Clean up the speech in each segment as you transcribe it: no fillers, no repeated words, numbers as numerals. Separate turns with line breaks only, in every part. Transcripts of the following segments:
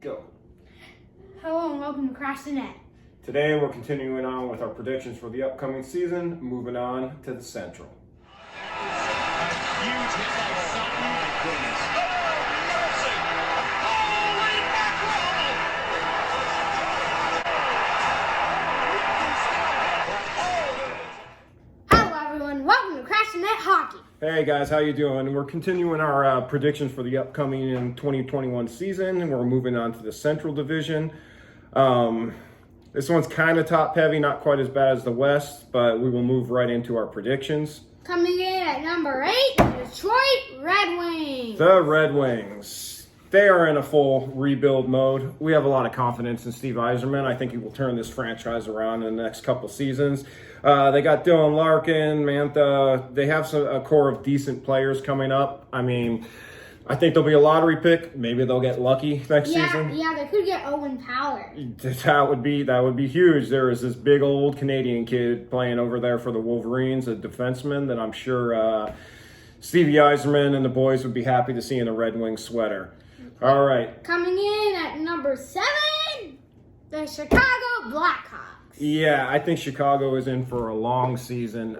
Go.
Hello and welcome to Crash the Net.
Today we're continuing on with our predictions for the upcoming season, moving on to the Central.
Huge hit by Sutton. Oh my goodness.
Hello everyone, welcome to Crash the Net Hockey.
Hey guys, how you doing? We're continuing our predictions for the upcoming 2021 season, and we're moving on to the Central Division. This one's kind of top heavy, not quite as bad as the West, but we will move right into our predictions.
Coming in at number 8, the Detroit Red Wings.
The Red Wings. They are in a full rebuild mode. We have a lot of confidence in Steve Yzerman. I think he will turn this franchise around in the next couple seasons. They got Dylan Larkin, Mantha. They have a core of decent players coming up. I mean, I think there'll be a lottery pick. Maybe they'll get lucky next season.
Yeah, they could get Owen Power.
That would be huge. There is this big old Canadian kid playing over there for the Wolverines, a defenseman that I'm sure Stevie Yzerman and the boys would be happy to see in a Red Wings sweater. All right.
Coming in at number 7, the Chicago Blackhawks.
Yeah, I think Chicago is in for a long season.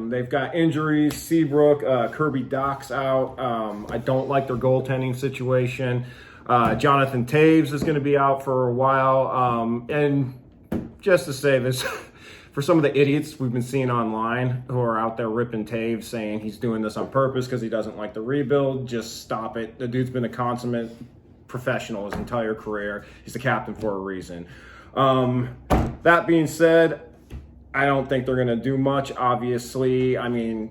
They've got injuries. Seabrook, Kirby Doc's out. I don't like their goaltending situation. Jonathan Taves is going to be out for a while. And just to say this, for some of the idiots we've been seeing online who are out there ripping Taves, saying he's doing this on purpose because he doesn't like the rebuild, just stop it. The dude's been a consummate professional his entire career. He's the captain for a reason. That being said, I don't think they're going to do much, obviously. I mean,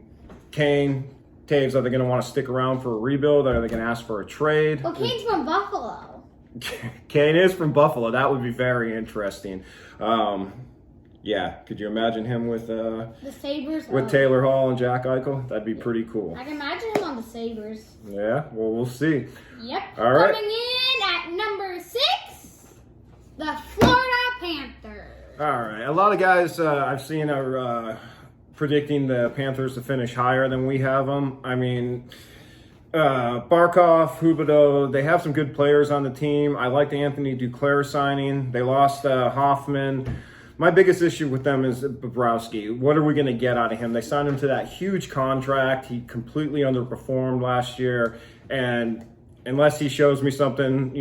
Kane, Taves, are they going to want to stick around for a rebuild? Are they going to ask for a trade?
Well, Kane's from Buffalo.
Kane is from Buffalo. That would be very interesting. Yeah, could you imagine him with
the Sabres?
with Taylor Hall and Jack Eichel? That'd be pretty cool.
I can imagine him on the Sabres.
Yeah, well, we'll see.
Yep.
All right.
Coming in at number 6, the Florida Panthers.
All right. A lot of guys I've seen are predicting the Panthers to finish higher than we have them. I mean, Barkov, Huberdeau, they have some good players on the team. I like the Anthony Duclair signing. They lost Hoffman. My biggest issue with them is Bobrovsky. What are we going to get out of him? They signed him to that huge contract. He completely underperformed last year. And unless he shows me something,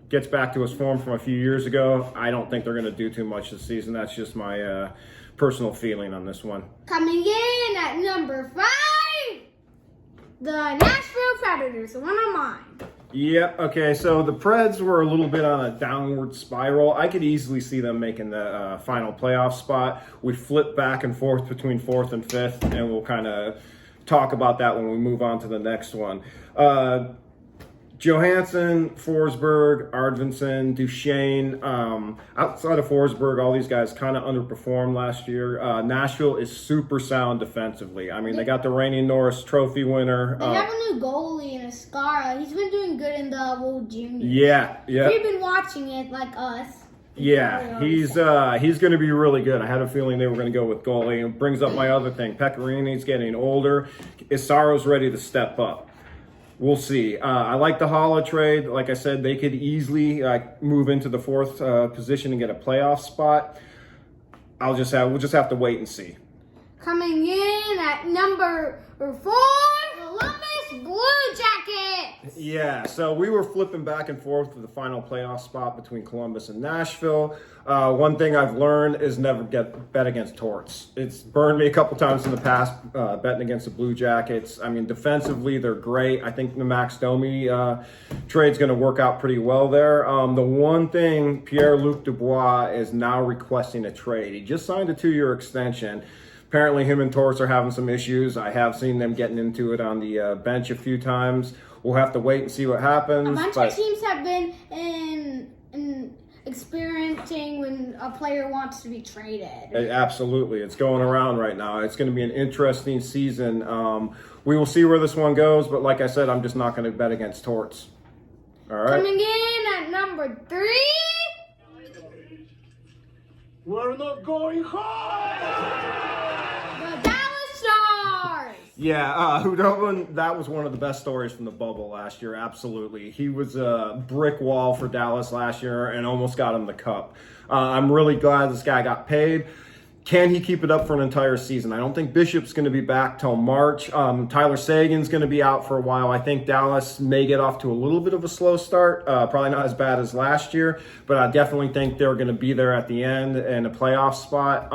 gets back to his form from a few years ago, I don't think they're going to do too much this season. That's just my personal feeling on this one.
Coming in at number 5, the Nashville Predators, the one on mine.
Yep. Okay. So the Preds were a little bit on a downward spiral. I could easily see them making the final playoff spot. We flip back and forth between 4th and 5th, and we'll kind of talk about that when we move on to the next one. Johansson, Forsberg, Arvidsson, Duchesne. Outside of Forsberg, all these guys kind of underperformed last year. Nashville is super sound defensively. I mean, they got the reigning Norris Trophy winner.
They have a new goalie in Escara. He's been doing good in the World Juniors.
Yeah.
If you've been watching it like us.
Yeah, he's going to be really good. I had a feeling they were going to go with goalie. It brings up my other thing. Pecorini's getting older. Isaro's ready to step up. We'll see. I like the Hala trade. Like I said, they could easily move into the 4th position and get a playoff spot. We'll just have to wait and see.
Coming in at number 4, Columbus Blue Jackets.
Yeah, so we were flipping back and forth for the final playoff spot between Columbus and Nashville. One thing I've learned is never bet against Torts. It's burned me a couple times in the past betting against the Blue Jackets. I mean, defensively, they're great. I think the Max Domi trade's going to work out pretty well there. The one thing, Pierre-Luc Dubois is now requesting a trade. He just signed a 2-year extension. Apparently, him and Torts are having some issues. I have seen them getting into it on the bench a few times. We'll have to wait and see what happens.
A bunch of teams have been in experiencing when a player wants to be traded.
Absolutely. It's going around right now. It's going to be an interesting season. We will see where this one goes, but like I said, I'm just not going to bet against Torts. All right.
Coming in at number 3.
We're not going home!
The Dallas Stars.
Yeah, Hudobin, that was one of the best stories from the bubble last year, absolutely. He was a brick wall for Dallas last year and almost got him the cup. I'm really glad this guy got paid. Can he keep it up for an entire season? I don't think Bishop's going to be back till March. Tyler Sagan's going to be out for a while. I think Dallas may get off to a little bit of a slow start. Probably not as bad as last year, but I definitely think they're going to be there at the end in a playoff spot.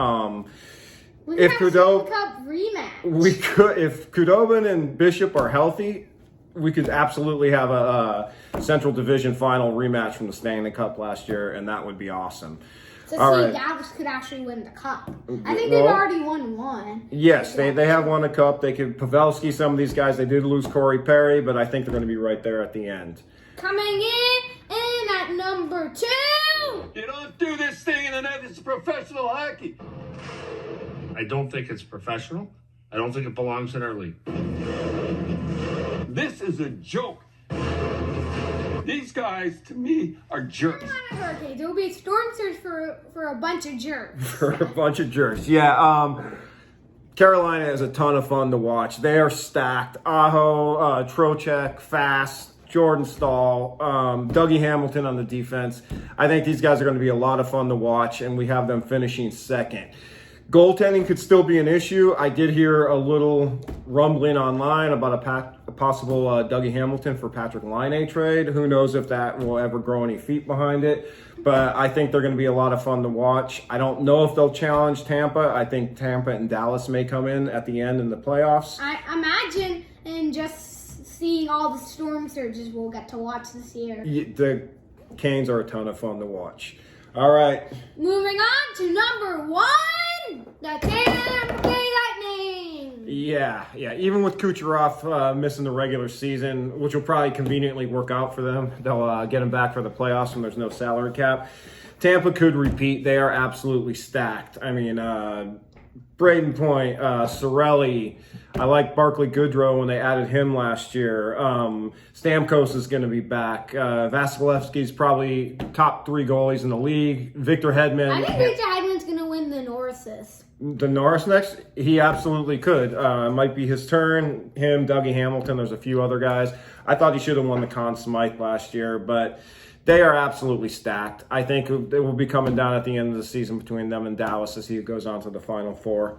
If
Cup rematch.
we could, if Khudobin and Bishop are healthy, we could absolutely have a Central Division final rematch from the Stanley Cup last year, and that would be awesome.
So
All
see,
right.
Dallas could actually win the cup. I think they've already won one.
Yes, they have won a cup. They could Pavelski, some of these guys. They did lose Corey Perry, but I think they're going to be right there at the end.
Coming in at number 2.
You don't do this thing in the net. It's professional hockey.
I don't think it's professional. I don't think it belongs in our league.
This is a joke. These guys, to me, are jerks.
Carolina Hurricanes. It will be a storm surge for a bunch of jerks.
For a bunch of jerks. Yeah, Carolina is a ton of fun to watch. They are stacked. Aho, Trocheck, Fast, Jordan Stahl, Dougie Hamilton on the defense. I think these guys are going to be a lot of fun to watch, and we have them finishing second. Goaltending could still be an issue. I did hear a little rumbling online about a possible Dougie Hamilton for Patrick Laine trade. Who knows if that will ever grow any feet behind it. But I think they're going to be a lot of fun to watch. I don't know if they'll challenge Tampa. I think Tampa and Dallas may come in at the end in the playoffs.
I imagine, and just seeing all the storm surges we'll get to watch this year.
The Canes are a ton of fun to watch. All right.
Moving on to number 1, the Tampa Bay Lightning.
Yeah. Even with Kucherov missing the regular season, which will probably conveniently work out for them, they'll get him back for the playoffs when there's no salary cap. Tampa could repeat. They are absolutely stacked. I mean, Braden Point, Cirelli. I like Barclay Goodrow when they added him last year. Stamkos is going to be back. Vasilevsky's probably top 3 goalies in the league. Victor Hedman.
I think Victor Hedman's going to win the Norris.
The Norris next? He absolutely could. It might be his turn. Him, Dougie Hamilton. There's a few other guys. I thought he should have won the Conn Smythe last year, but they are absolutely stacked. I think it will be coming down at the end of the season between them and Dallas as he goes on to the Final Four.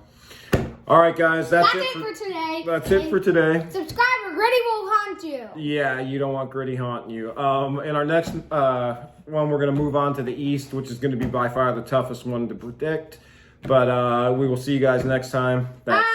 All right, guys, that's it
for today.
That's it for today.
Subscribe or Gritty will haunt you.
Yeah, you don't want Gritty haunting you. In our next one, we're going to move on to the East, which is going to be by far the toughest one to predict. But we will see you guys next time. Thanks.